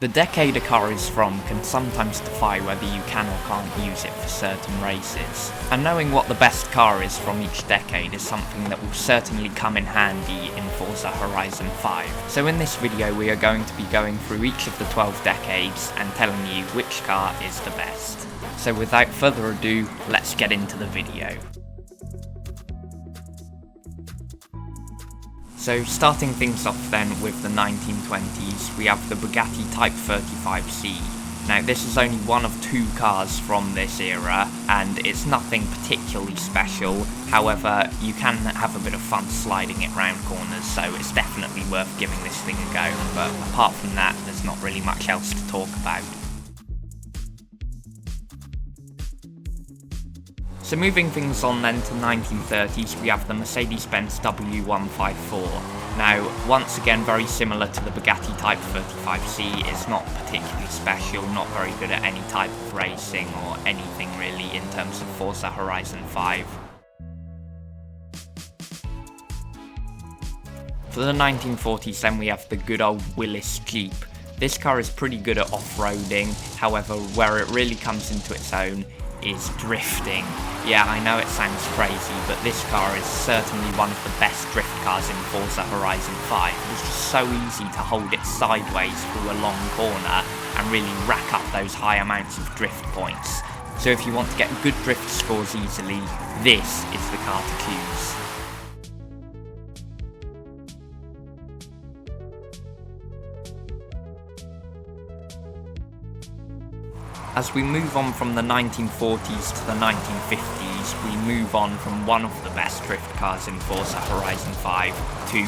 The decade a car is from can sometimes defy whether you can or can't use it for certain races, and knowing what the best car is from each decade is something that will certainly come in handy in Forza Horizon 5. So in this video we are going to be going through each of the 12 decades and telling you which car is the best. So without further ado, let's get into the video. So starting things off then with the 1920s, we have the Bugatti Type 35C. Now this is only one of two cars from this era, and it's nothing particularly special. However, you can have a bit of fun sliding it round corners, so it's definitely worth giving this thing a go, but apart from that, there's not really much else to talk about. So moving things on then to 1930s, we have the Mercedes-Benz W154. Now, once again, very similar to the Bugatti Type 35C, it's not particularly special, not very good at any type of racing or anything really in terms of Forza Horizon 5. For the 1940s then we have the good old Willys Jeep. This car is pretty good at off-roading, however where it really comes into its own is drifting. Yeah, I know it sounds crazy, but this car is certainly one of the best drift cars in Forza Horizon 5. It's just so easy to hold it sideways through a long corner and really rack up those high amounts of drift points. So if you want to get good drift scores easily, this is the car to choose. As we move on from the 1940s to the 1950s, we move on from one of the best drift cars in Forza Horizon 5 to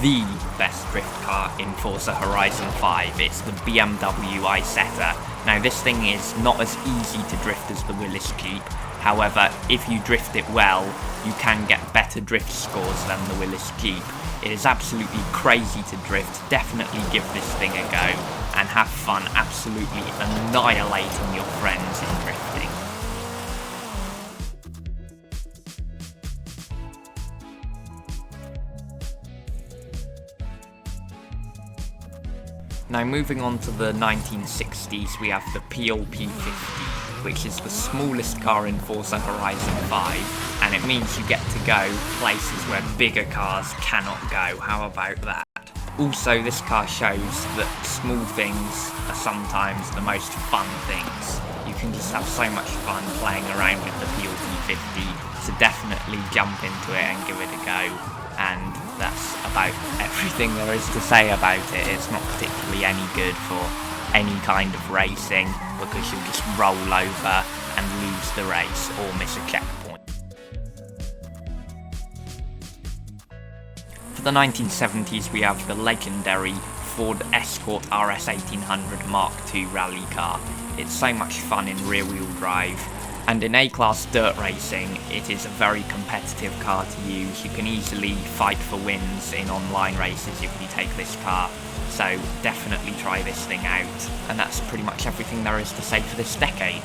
the best drift car in Forza Horizon 5. It's the BMW Isetta. Now this thing is not as easy to drift as the Willys Jeep, however if you drift it well, you can get better drift scores than the Willys Jeep. It is absolutely crazy to drift, definitely give this thing a go and have fun absolutely annihilating your friends in drifting. Now moving on to the 1960s, we have the PLP50, which is the smallest car in Forza Horizon 5, and it means you get to go places where bigger cars cannot go. How about that? Also, this car shows that small things are sometimes the most fun things. You can just have so much fun playing around with the PLP50, so definitely jump into it and give it a go. And that's about everything there is to say about it. It's not particularly any good for any kind of racing, because you'll just roll over and lose the race or miss a checkpoint. For the 1970s we have the legendary Ford Escort RS 1800 Mark II rally car. It's so much fun in rear-wheel drive, and in A-Class dirt racing it is a very competitive car to use. You can easily fight for wins in online races if you take this car, so definitely try this thing out. And that's pretty much everything there is to say for this decade.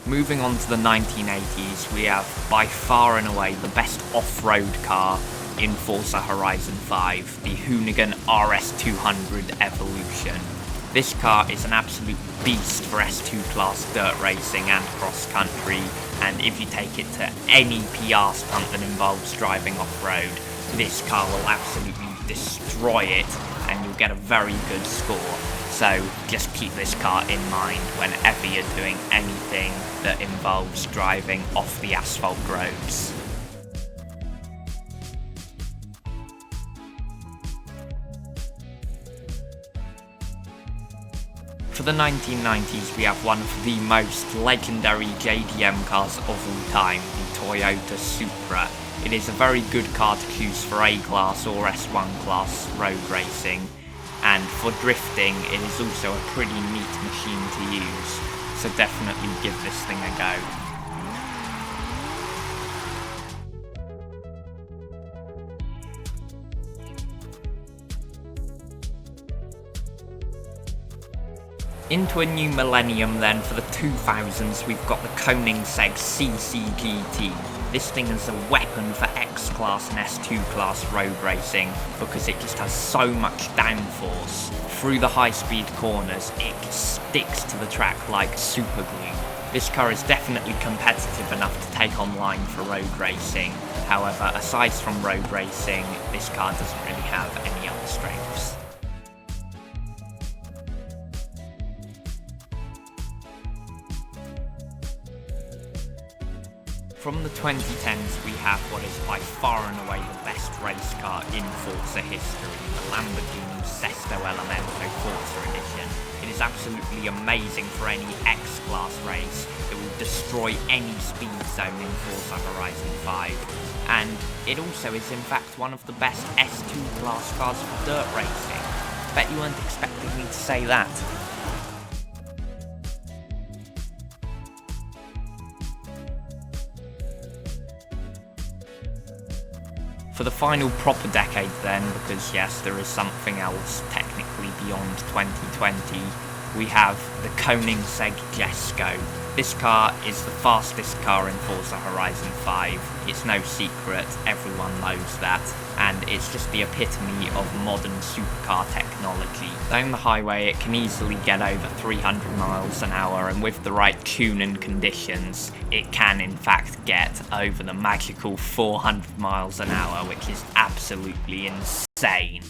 Moving on to the 1980s, we have by far and away the best off-road car in Forza Horizon 5, the Hoonigan RS200 Evolution. This car is an absolute beast for S2 class dirt racing and cross-country, and if you take it to any PR stunt that involves driving off-road, this car will absolutely destroy it and you'll get a very good score. So just keep this car in mind whenever you're doing anything that involves driving off the asphalt roads. For the 1990s we have one of the most legendary JDM cars of all time, the Toyota Supra. It is a very good car to choose for A-Class or S1 class road racing, and for drifting it is also a pretty neat machine to use, so definitely give this thing a go. Into a new millennium then, for the 2000s, we've got the Koenigsegg CCGT. This thing is a weapon for X-Class and S2 class road racing because it just has so much downforce. Through the high-speed corners, it sticks to the track like super glue. This car is definitely competitive enough to take online for road racing. However, aside from road racing, this car doesn't really have any other strengths. From the 2010s, we have what is by far and away the best race car in Forza history, the Lamborghini Sesto Elemento Forza Edition. It is absolutely amazing for any X-Class race. It will destroy any speed zone in Forza Horizon 5. And it also is in fact one of the best S2 class cars for dirt racing. Bet you weren't expecting me to say that. For the final proper decade then, because yes, there is something else technically beyond 2020, we have the Koenigsegg Jesko. This car is the fastest car in Forza Horizon 5. It's no secret, everyone knows that, and it's just the epitome of modern supercar technology. Down the highway it can easily get over 300 miles an hour, and with the right tune and conditions, it can in fact get over the magical 400 miles an hour, which is absolutely insane.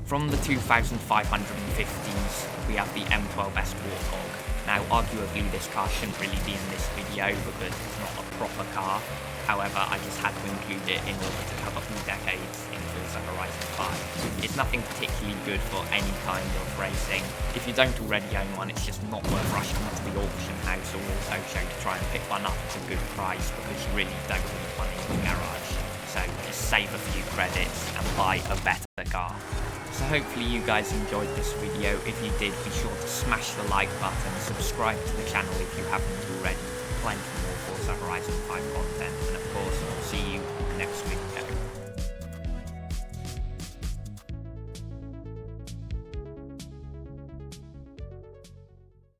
From the 2550s, we have the M12S Warthog. Now, arguably this car shouldn't really be in this video because it's not a proper car. However, I just had to include it in order to cover all decades in Forza Horizon 5. It's nothing particularly good for any kind of racing. If you don't already own one, it's just not worth rushing into the auction house or auto show to try and pick one up at a good price because you really don't need one in your garage. So just save a few credits and buy a better car. So hopefully you guys enjoyed this video. If you did, be sure to smash the like button, subscribe to the channel if you haven't already. Plenty more Forza Horizon 5 content.